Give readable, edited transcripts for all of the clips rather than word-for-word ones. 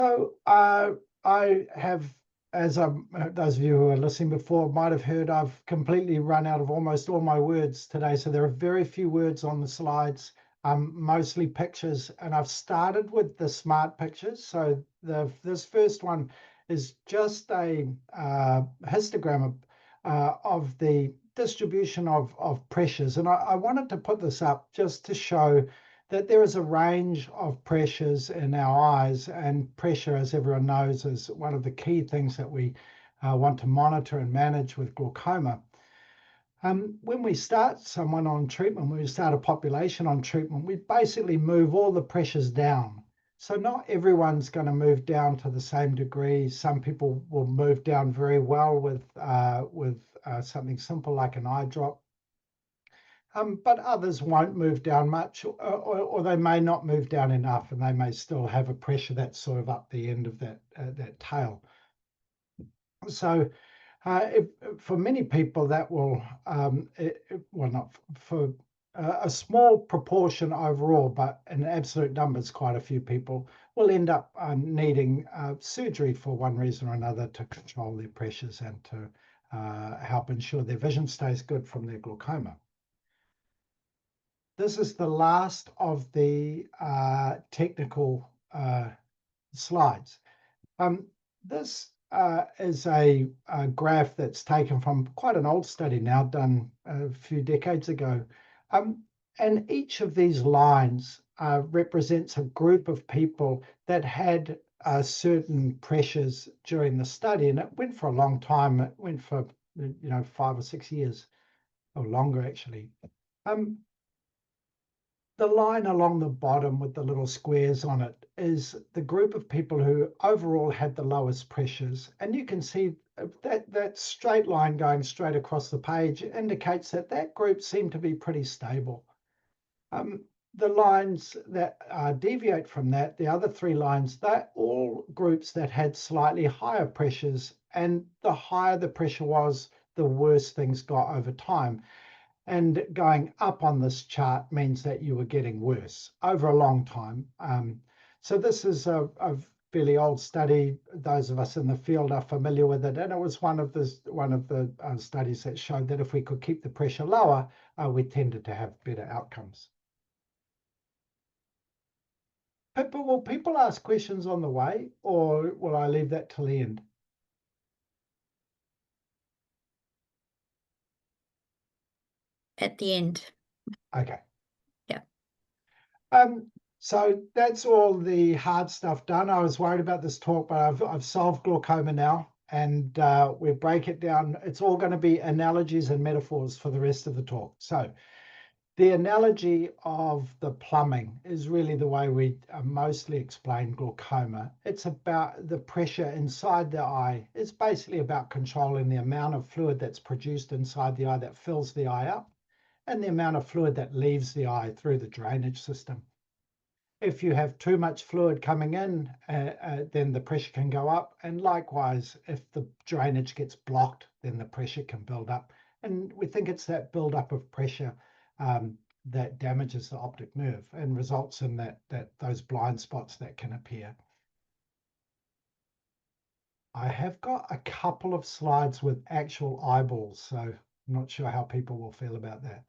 So I have, as those of you who are listening before might have heard, I've completely run out of almost all my words today. So there are very few words on the slides, mostly pictures. And I've started with the smart pictures. So this first one is just a histogram of the distribution of pressures. And I wanted to put this up just to show that there is a range of pressures in our eyes, and pressure, as everyone knows, is one of the key things that we want to monitor and manage with glaucoma. When we start someone on treatment, when we start a population on treatment, we basically move all the pressures down. So not everyone's going to move down to the same degree. Some people will move down very well with something simple like an eye drop. But others won't move down much, or they may not move down enough, and they may still have a pressure that's sort of up the end of that tail. So for many people, that will, well, not for a small proportion overall, but in absolute numbers, quite a few people will end up needing surgery for one reason or another to control their pressures and to help ensure their vision stays good from their glaucoma. This is the last of the technical slides. This is a graph that's taken from quite an old study now, done a few decades ago. And each of these lines represents a group of people that had certain pressures during the study. And it went for a long time. It went for 5 or 6 years, or longer actually. The line along the bottom with the little squares on it is the group of people who overall had the lowest pressures. And you can see that straight line going straight across the page indicates that group seemed to be pretty stable. The lines that deviate from that, the other three lines, they're all groups that had slightly higher pressures. And the higher the pressure was, the worse things got over time. And going up on this chart means that you were getting worse over a long time. So this is a fairly old study. Those of us in the field are familiar with it, and it was one of the studies that showed that if we could keep the pressure lower, we tended to have better outcomes. But will people ask questions on the way, or will I leave that till the end? At the end. Okay. Yeah. So that's all the hard stuff done. I was worried about this talk, but I've solved glaucoma now, and we break it down. It's all going to be analogies and metaphors for the rest of the talk. So the analogy of the plumbing is really the way we mostly explain glaucoma. It's about the pressure inside the eye. It's basically about controlling the amount of fluid that's produced inside the eye that fills the eye up, and the amount of fluid that leaves the eye through the drainage system. If you have too much fluid coming in, then the pressure can go up. And likewise, if the drainage gets blocked, then the pressure can build up. And we think it's that buildup of pressure that damages the optic nerve and results in those blind spots that can appear. I have got a couple of slides with actual eyeballs, so I'm not sure how people will feel about that.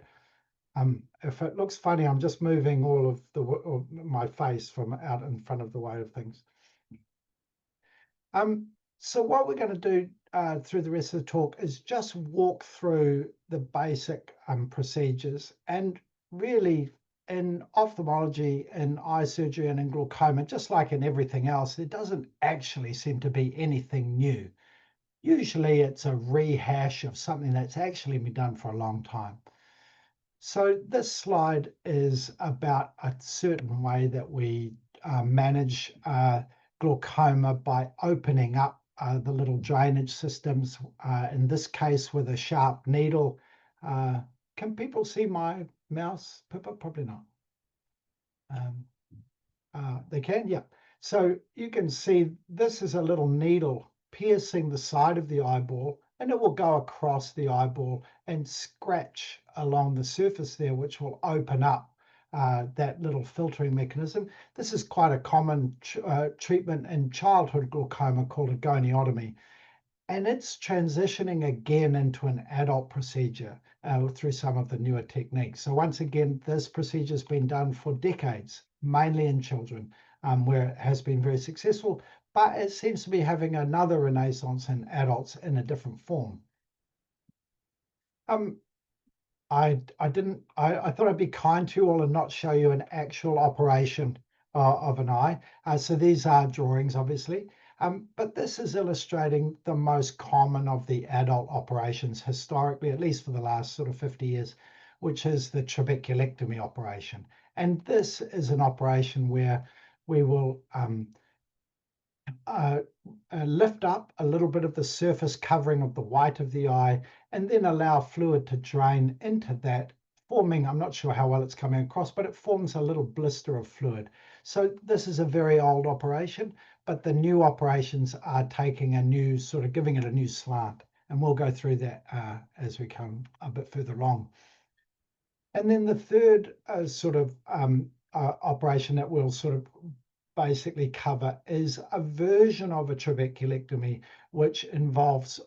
If it looks funny, I'm just moving all of my face from out in front of the way of things. So what we're going to do through the rest of the talk is just walk through the basic procedures. And really, in ophthalmology, in eye surgery, and in glaucoma, just like in everything else, there doesn't actually seem to be anything new. Usually it's a rehash of something that's actually been done for a long time. So this slide is about a certain way that we manage glaucoma by opening up the little drainage systems, in this case with a sharp needle. Can people see my mouse, Pippa? Probably not. They can, yeah. So you can see this is a little needle piercing the side of the eyeball, and it will go across the eyeball and scratch along the surface there, which will open up that little filtering mechanism. This is quite a common treatment in childhood glaucoma called a goniotomy. And it's transitioning again into an adult procedure through some of the newer techniques. So once again, this procedure has been done for decades, mainly in children, where it has been very successful, but it seems to be having another renaissance in adults in a different form. I thought I'd be kind to you all and not show you an actual operation of an eye. So these are drawings, obviously. But this is illustrating the most common of the adult operations historically, at least for the last sort of 50 years, which is the trabeculectomy operation. And this is an operation where we will lift up a little bit of the surface covering of the white of the eye and then allow fluid to drain into that, forming, I'm not sure how well it's coming across, but it forms a little blister of fluid. So this is a very old operation, but the new operations are taking a new, sort of giving it a new slant. And we'll go through that as we come a bit further along. And then the third operation that we'll sort of basically cover is a version of a trabeculectomy, which involves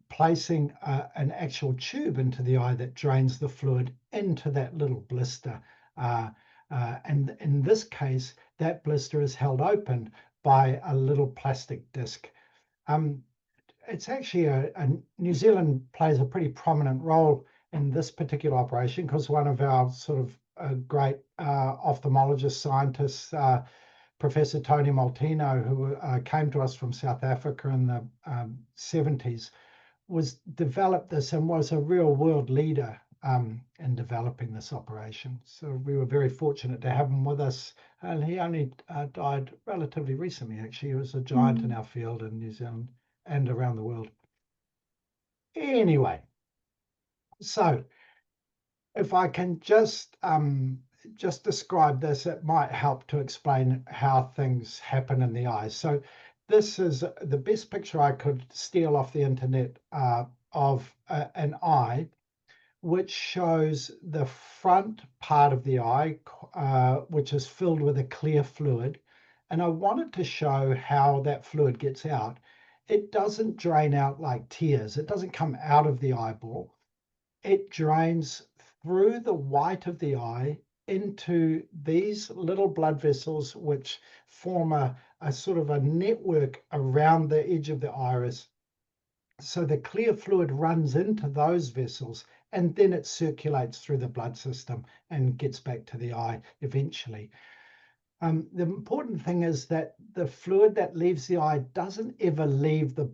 placing an actual tube into the eye that drains the fluid into that little blister. And in this case, that blister is held open by a little plastic disc. It's actually New Zealand plays a pretty prominent role in this particular operation because one of our sort of great ophthalmologist scientists, Professor Tony Molteno, who came to us from South Africa in the 70s, developed this and was a real world leader in developing this operation. So we were very fortunate to have him with us. And he only died relatively recently, actually. He was a giant in our field in New Zealand and around the world. Anyway, so if I can just describe this, it might help to explain how things happen in the eye. So this is the best picture I could steal off the internet of an eye, which shows the front part of the eye, which is filled with a clear fluid. And I wanted to show how that fluid gets out. It doesn't drain out like tears. It doesn't come out of the eyeball. It drains through the white of the eye into these little blood vessels, which form a sort of a network around the edge of the iris. So the clear fluid runs into those vessels and then it circulates through the blood system and gets back to the eye eventually. The important thing is that the fluid that leaves the eye doesn't ever leave the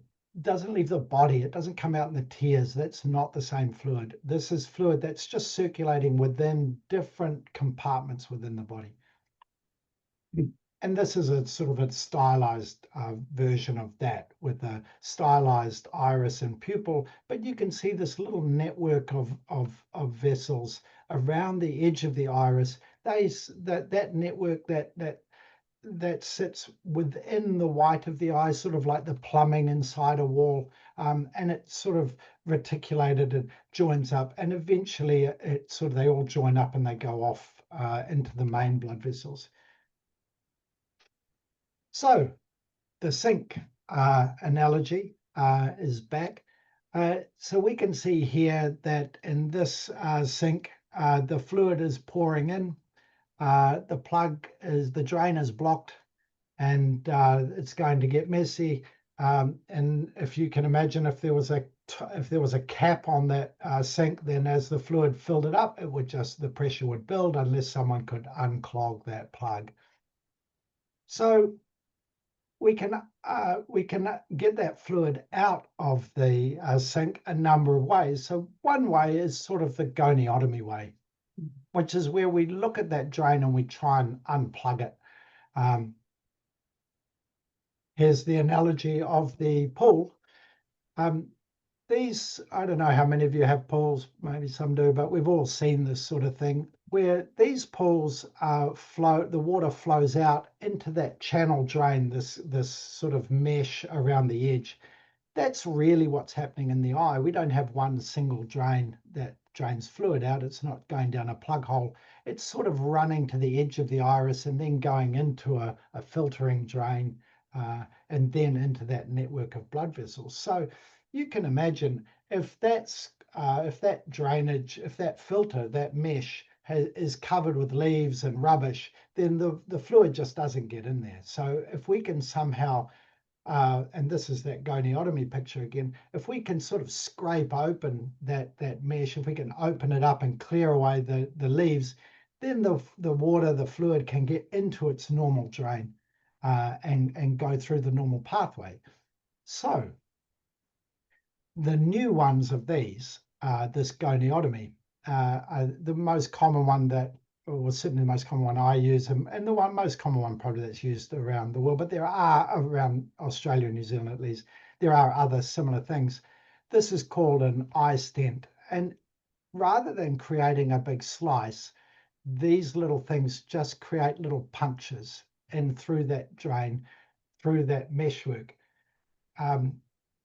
body. It doesn't come out in the tears. That's not the same fluid. This is fluid that's just circulating within different compartments within the body. And this is a sort of a stylized version of that with a stylized iris and pupil. But you can see this little network of vessels around the edge of the iris. That network that sits within the white of the eye, sort of like the plumbing inside a wall, and it's sort of reticulated and joins up, and eventually they all join up and they go off into the main blood vessels. So the sink analogy is back. So we can see here that in this sink, the fluid is pouring in. The drain is blocked and it's going to get messy. And if you can imagine, if there was a cap on that sink, then as the fluid filled it up, the pressure would build unless someone could unclog that plug. So we can get that fluid out of the sink a number of ways. So one way is sort of the goniotomy way, which is where we look at that drain and we try and unplug it. Here's the analogy of the pool. These, I don't know how many of you have pools, maybe some do, but we've all seen this sort of thing, where these pools the water flows out into that channel drain, this sort of mesh around the edge. That's really what's happening in the eye. We don't have one single drain that drains fluid out. It's not going down a plug hole. It's sort of running to the edge of the iris and then going into a filtering drain and then into that network of blood vessels. So you can imagine if that drainage, if that filter, that mesh is covered with leaves and rubbish, then the fluid just doesn't get in there. So if we can somehow, and this is that goniotomy picture again, if we can sort of scrape open that mesh, if we can open it up and clear away the leaves, then the water, the fluid can get into its normal drain and go through the normal pathway. So the new ones of these, this goniotomy, the most common one that, or certainly the most common one I use, and the most common one probably that's used around the world, but there are around Australia and New Zealand at least, there are other similar things. This is called an iStent, and rather than creating a big slice, these little things just create little punctures in through that drain, through that meshwork.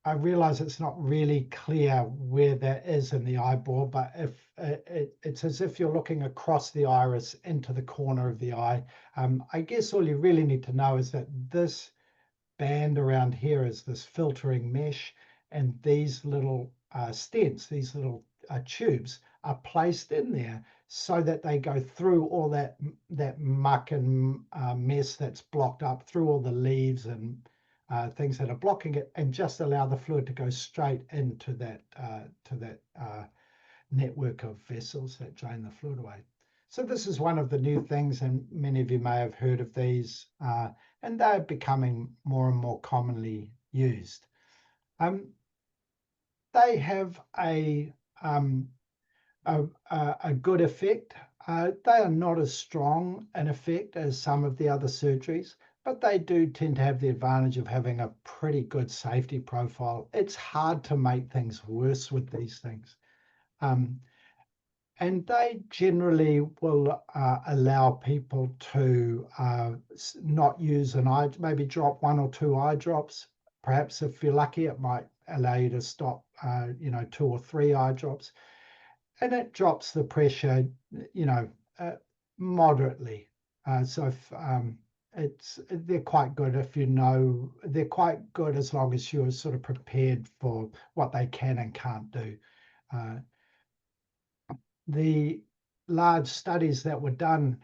I realize it's not really clear where that is in the eyeball, but if it's as if you're looking across the iris into the corner of the eye. I guess all you really need to know is that this band around here is this filtering mesh, and these little stents, these little tubes are placed in there so that they go through all that muck and mess that's blocked up, through all the leaves and things that are blocking it, and just allow the fluid to go straight into that network of vessels that drain the fluid away. So this is one of the new things, and many of you may have heard of these, and they're becoming more and more commonly used. They have a good effect. They are not as strong an effect as some of the other surgeries, but they do tend to have the advantage of having a pretty good safety profile. It's hard to make things worse with these things. And they generally will allow people to not use an eye, maybe drop 1 or 2 eye drops. Perhaps if you're lucky, it might allow you to stop, 2 or 3 eye drops. And it drops the pressure, moderately. So if, they're quite good if they're quite good as long as you're sort of prepared for what they can and can't do. The large studies that were done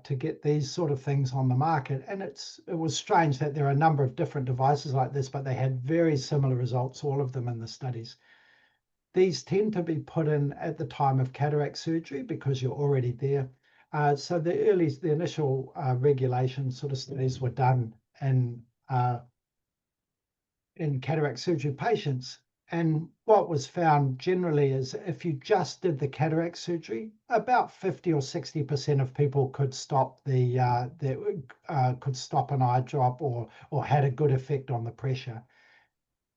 to get these sort of things on the market, and it was strange that there are a number of different devices like this, but they had very similar results, all of them in the studies. These tend to be put in at the time of cataract surgery because you're already there. So the initial regulation sort of studies were done in cataract surgery patients. And what was found generally is if you just did the cataract surgery, about 50 or 60% of people could stop could stop an eye drop or had a good effect on the pressure.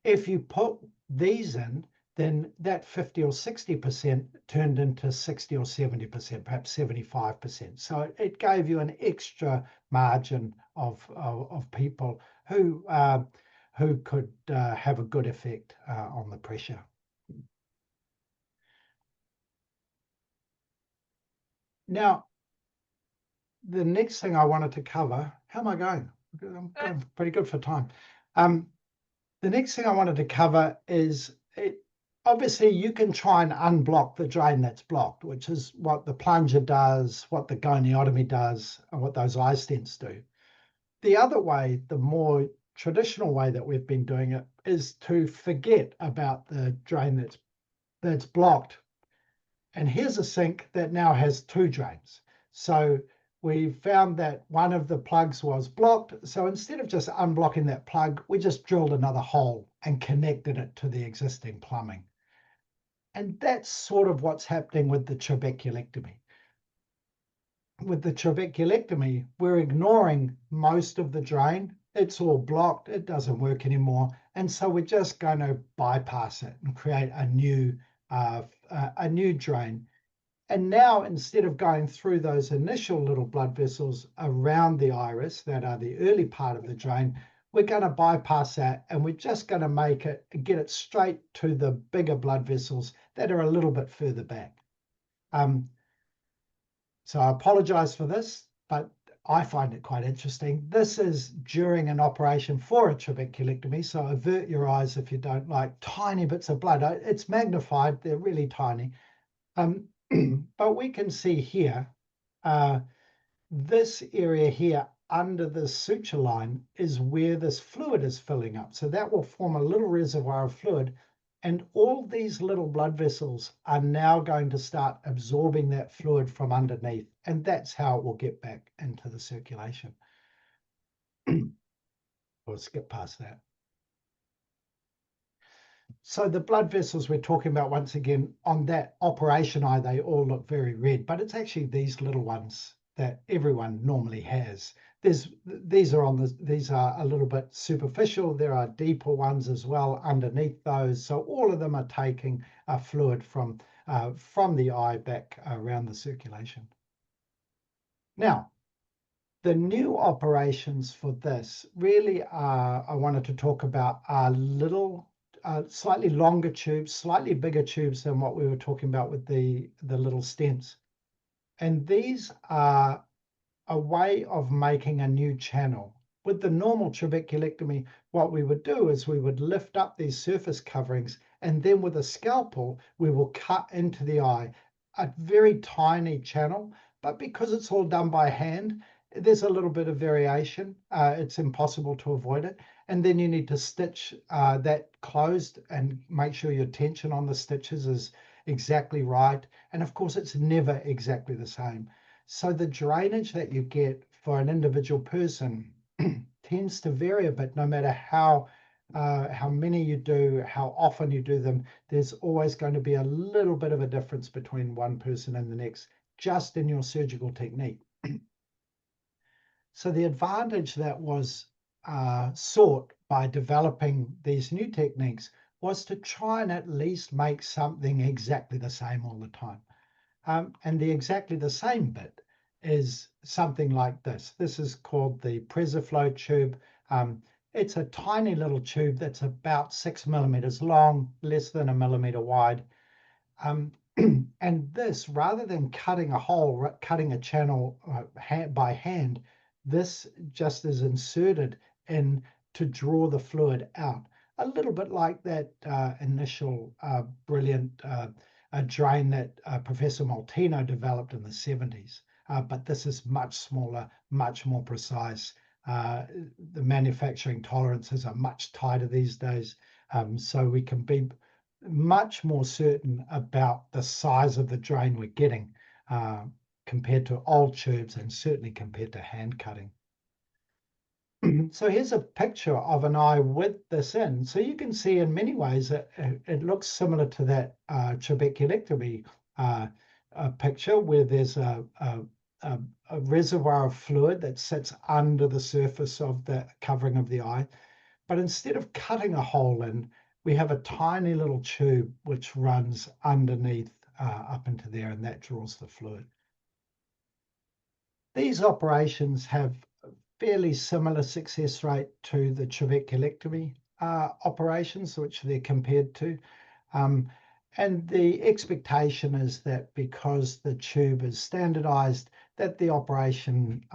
If you put these in, then that 50 or 60% turned into 60 or 70%, perhaps 75%. So it gave you an extra margin of people who could have a good effect on the pressure. Now, the next thing I wanted to cover, how am I going? I'm going pretty good for time. The next thing I wanted to cover is, obviously you can try and unblock the drain that's blocked, which is what the plunger does, what the goniotomy does, and what those iStents do. The other way, the more traditional way that we've been doing it, is to forget about the drain that's blocked. And here's a sink that now has 2 drains. So we found that one of the plugs was blocked. So instead of just unblocking that plug, we just drilled another hole and connected it to the existing plumbing. And that's sort of what's happening with the trabeculectomy. With the trabeculectomy, we're ignoring most of the drain. It's all blocked. It doesn't work anymore. And so we're just going to bypass it and create a new drain. And now, instead of going through those initial little blood vessels around the iris that are the early part of the drain, we're going to bypass that, and we're just going to get it straight to the bigger blood vessels that are a little bit further back. So I apologize for this, but I find it quite interesting. This is during an operation for a trabeculectomy, so avert your eyes if you don't like tiny bits of blood. It's magnified, they're really tiny. But we can see here, this area here under the suture line is where this fluid is filling up. So that will form a little reservoir of fluid, and all these little blood vessels are now going to start absorbing that fluid from underneath, and that's how it will get back into the circulation. We'll skip past that. So the blood vessels we're talking about, once again, on that operation eye, they all look very red, but it's actually these little ones that everyone normally has. These are a little bit superficial. There are deeper ones as well underneath those. So all of them are taking fluid from the eye back around the circulation. Now, the new operations for this really I wanted to talk about are little, slightly longer tubes, slightly bigger tubes than what we were talking about with the little stents. And these are a way of making a new channel. With the normal trabeculectomy, what we would do is we would lift up these surface coverings, and then with a scalpel, we will cut into the eye a very tiny channel. But because it's all done by hand, there's a little bit of variation. It's impossible to avoid it. And then you need to stitch that closed and make sure your tension on the stitches is exactly right. And of course, it's never exactly the same. So the drainage that you get for an individual person tends to vary a bit, no matter how many you do, how often you do them. There's always going to be a little bit of a difference between one person and the next, just in your surgical technique. So the advantage that was sought by developing these new techniques was to try and at least make something exactly the same all the time. And the exactly the same bit is something like this. This is called the PreserFlow tube. It's a tiny little tube that's about 6 millimeters long, less than 1 millimeter wide. And this, rather than cutting a hole, cutting a channel by hand, this just is inserted in to draw the fluid out. A little bit like that initial brilliant drain that Professor Molteno developed in the 70s. But this is much smaller, much more precise. The manufacturing tolerances are much tighter these days. So we can be much more certain about the size of the drain we're getting compared to old tubes, and certainly compared to hand cutting. So here's a picture of an eye with this in. So you can see in many ways it looks similar to that trabeculectomy picture, where there's a reservoir of fluid that sits under the surface of the covering of the eye. But instead of cutting a hole in, we have a tiny little tube which runs underneath up into there, and that draws the fluid. These operations have a fairly similar success rate to the trabeculectomy operations, which they're compared to. And the expectation is that because the tube is standardized, that the operation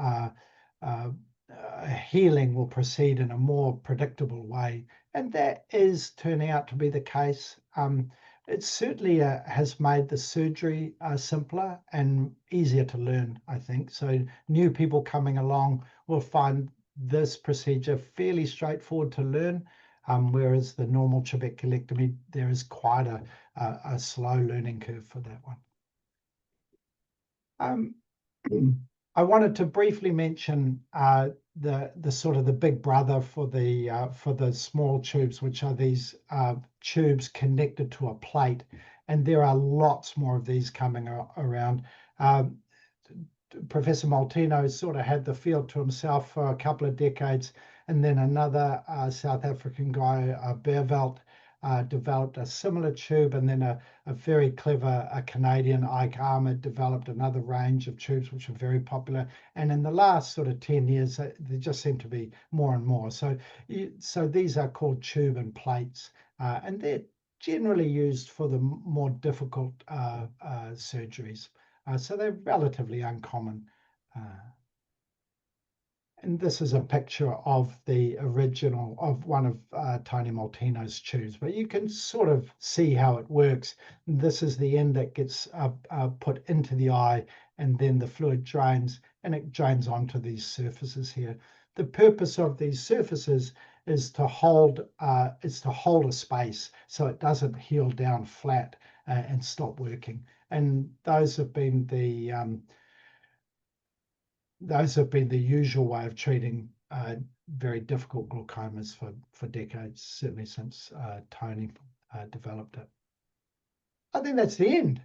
healing will proceed in a more predictable way. And that is turning out to be the case. It certainly has made the surgery simpler and easier to learn, I think. So new people coming along will find this procedure fairly straightforward to learn, whereas the normal trabeculectomy, there is quite a slow learning curve for that one. I wanted to briefly mention the sort of the big brother for the small tubes, which are these tubes connected to a plate, and there are lots more of these coming around. Professor Molteno sort of had the field to himself for a couple of decades, and then another South African guy, Beervelt, developed a similar tube, and then a very clever Canadian, Ike Armour, developed another range of tubes which are very popular. And in the last sort of 10 years, there just seem to be more and more. So these are called tube and plates, and they're generally used for the more difficult surgeries. So they're relatively uncommon. And this is a picture of the original, of one of Tony Molteno's tubes, but you can sort of see how it works. This is the end that gets put into the eye, and then the fluid drains, and it drains onto these surfaces here. The purpose of these surfaces is to hold a space so it doesn't heal down flat and stop working. And those have been the usual way of treating very difficult glaucomas for decades, certainly since Tony developed it. I think that's the end.